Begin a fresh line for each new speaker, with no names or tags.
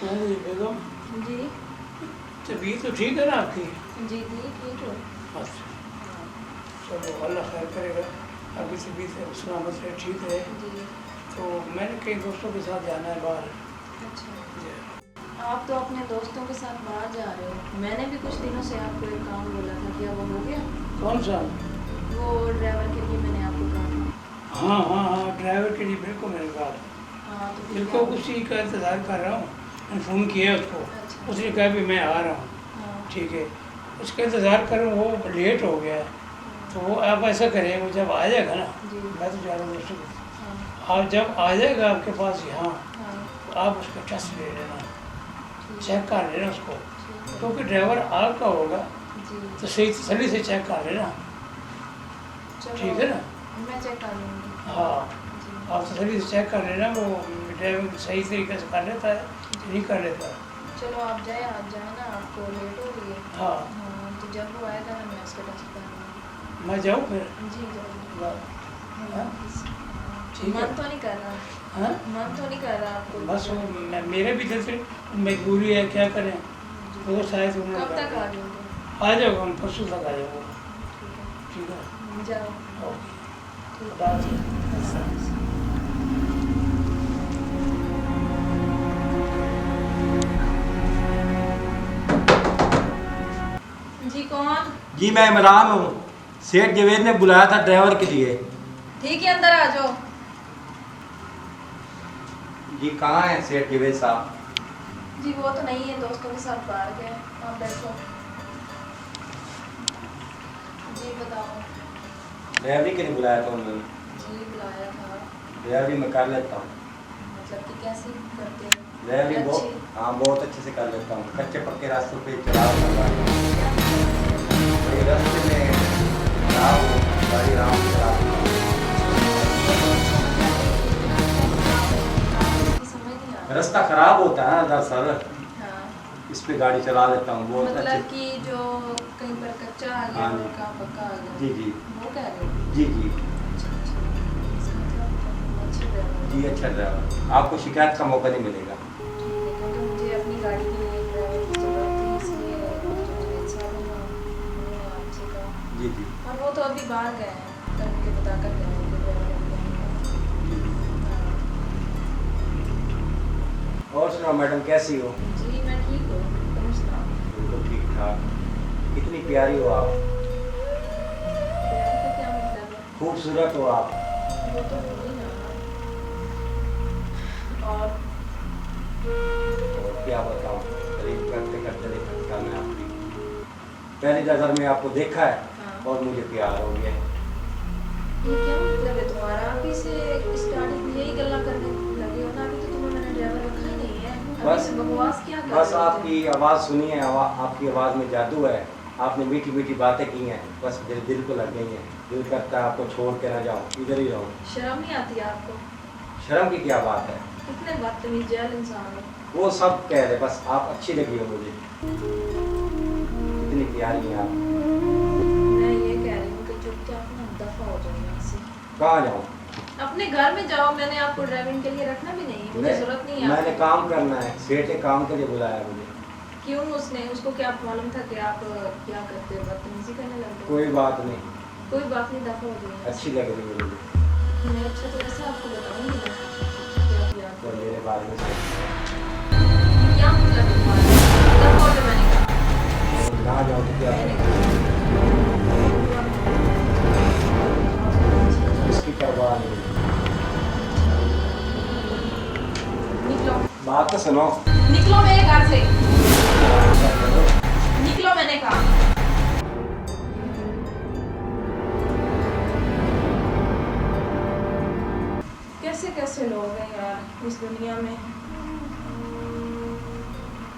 हाँ जी बेगम,
जी
तबीयत तो ठीक है ना आपकी?
जी जी ठीक हो।
अच्छा, चलो अल्लाह खैर करेगा, आपकी तबीयत सलामत रहे, ठीक रहे।
जी
तो मैंने कई दोस्तों के साथ जाना है बाहर।
अच्छा,
जी।
आप तो अपने दोस्तों के साथ बाहर जा रहे हो। मैंने भी कुछ दिनों से आपको एक काम बोला था, क्या वो हो गया?
कौन सा?
वो ड्राइवर के लिए मैंने आपको कहा था।
हाँ हाँ हाँ, ड्राइवर के लिए बिल्कुल मेरे पास,
हाँ तो फिर
बिल्कुल
क्या?
उसी का इंतज़ार कर रहा हूँ। मैंने फ़ोन किया उसको,
अच्छा
उसने कहा भी मैं आ रहा हूँ।
हाँ
ठीक है, उसका इंतज़ार करूँ, वो लेट हो गया है। तो वो आप ऐसा करें, वो जब आ जाएगा ना,
जी
मैं तो जा रहा हूँ दोस्तों के साथ।
हाँ
आप जब आ जाएगा आपके पास यहाँ,
हाँ
तो आप उसका टेस्ट ले लेना,
ठीक
चेक कर लेना उसको,
ठीक है
क्योंकि ड्राइवर आपका होगा
जी।
तो सही तसल्ली से चेक कर लेना।
चलो
ठीक है ना?
मैं चेक कर लूँगी।
हाँ,
जी
आप तसल्ली से चेक कर लेना, वो ड्राइवर सही तरीके से कर लेता है, नहीं कर लेता है।
चलो आप जाए ना, आपको लेट हो रही है।
हाँ,
हाँ तो जब वो आएगा ना मैं उसका टेस्ट कर लूँगी।
मैं जाऊँ फिर?
जी जरूर।
हाँ, ठीक है।
मन तो नहीं कर रहा,
हाँ,
मन तो नहीं कर रहा आपको।
बस वो मेरे भी दिल से मजबूरी है, क्या करें।
जी।
वो शायद उन्होंने
कब तक आ जाओगे?
आ जाओगे, हम परसों तक आ जाओगे।
ठीक
ठीक है,
है जाओ।
ओके,
ठीक
खुदा
है
हाफिज़।
अल्लाह हाफ़िज़। जी कौन?
जी मैं इमरान हूँ। सेठ जवेद ने बुलाया था ड्राइवर के लिए।
ठीक है अंदर आ जाओ।
जी कहाँ हैं सेठ जवेद साहब?
जी वो तो नहीं है, दोस्तों के साथ बाहर गए। आप बैठो। जी बताओ।
ड्राइवरी के लिए बुलाया था उन्होंने।
जी बुलाया था।
ड्राइवरी मैं कर लेता हूँ।
मतलब कि कैसे करते हैं?
ड्राइवरी बहुत,
अच्छी।
हाँ बहुत अच्छे से कर लेता हूँ। कच्चे पक्के रास्तों पे चला सकता हूँ। कोई रास्ते में खराब हो, गाड़ी आराम से चला सकता हूँ।
समझ नहीं आ रहा।
रास्ता खराब होता है ना दरअसल,
हाँ
इस पे गाड़ी चला लेता हूँ बहुत
मतलब
अच्छे।
कि जो कहीं पर कच्चा आ गया
हाँ
और
जी।
कहाँ पक्का आ गया,
जी जी
वो कह रहे हो?
जी जी
अच्छा अच्छा, इसका मतलब अच्छे ड्राइवर हो।
जी अच्छा ड्राइवर, आपको शिकायत का मौका नहीं मिलेगा।
ठीक है, क्योंकि मुझे अपनी गाड़ी के लिए एक ड्राइवर की ज़रूरत थी, इसलिए जो साहब हैं उन्होंने आपसे कहा।
जी जी
और वो तो अभी बाहर गए हैं, कल मुझे बता कर गए हैं कि ड्राइवर अभी आएगा।
जी जी।
हाँ
और सुनाओ मैडम कैसी हो?
जी मैं ठीक हूँ, तुम सुनाओ।
बिल्कुल ठीक ठाक। कितनी प्यारी हो आप,
प्यार का क्या मतलब है?
खूबसूरत हो आप।
वो तो होगी ना। और
और क्या बताऊं, तारीफ करते करते देखा मैं आपकी पहली नज़र में आपको देखा है
हाँ
और मुझे प्यार हो गया।
ये क्या मतलब है तुम्हारा? अभी से स्टार्टिंग यही गल्ला करने लगे हो ना? अभी तो तुम्हें मैंने ड्राइवर रखा ही नहीं है, अभी
बस
से बकवास क्या कर
बस
रहे हो तुम?
आपकी आवाज़ सुनी है, आपकी आवाज़ में जादू है। आपने मीठी मीठी बातें की हैं, बस मेरे दिल को लग गई हैं। दिल करता है आपको छोड़ के ना जाऊँ, इधर ही रहूँ।
शर्म नहीं आती आपको?
शर्म की क्या बात है,
कितने बदतमीज जहल इंसान हो।
वो सब कह रहे, बस आप अच्छी लगी हो मुझे, इतनी प्यारी हैं आप।
मैं ये कह रही हूँ कि चुपचाप ना दफा हो जाओ यहाँ से।
कहाँ जाऊँ?
अपने घर में जाओ, मैंने आपको ड्राइविंग के लिए रखना भी नहीं, मुझे जरूरत नहीं है
मैंने
आपकी।
काम करना है, सेठ ने काम के लिए बुलाया मुझे।
क्यों? उसको क्या मालूम था कि आप क्या करते हो, बदतमीजी करने लग गए?
कोई बात नहीं,
कोई बात नहीं, दफा हो जाओ यहाँ से।
अच्छी लग रही है मुझे।
मैं अच्छा तो वैसे आपको बताऊंगी ना कि आप याद
तो
करो।
मेरे बारे में
क्या मतलब है तुम्हारा? दफा हो जाओ मैंने कहा।
कहाँ जाऊँ तो क्या
मैंने
करूं? इसकी परवाह नहीं।
निकलो,
बात तो सुनो।
निकलो मेरे घर से, निकलो मैंने कहा। कैसे कैसे लोग हैं यार इस दुनिया में।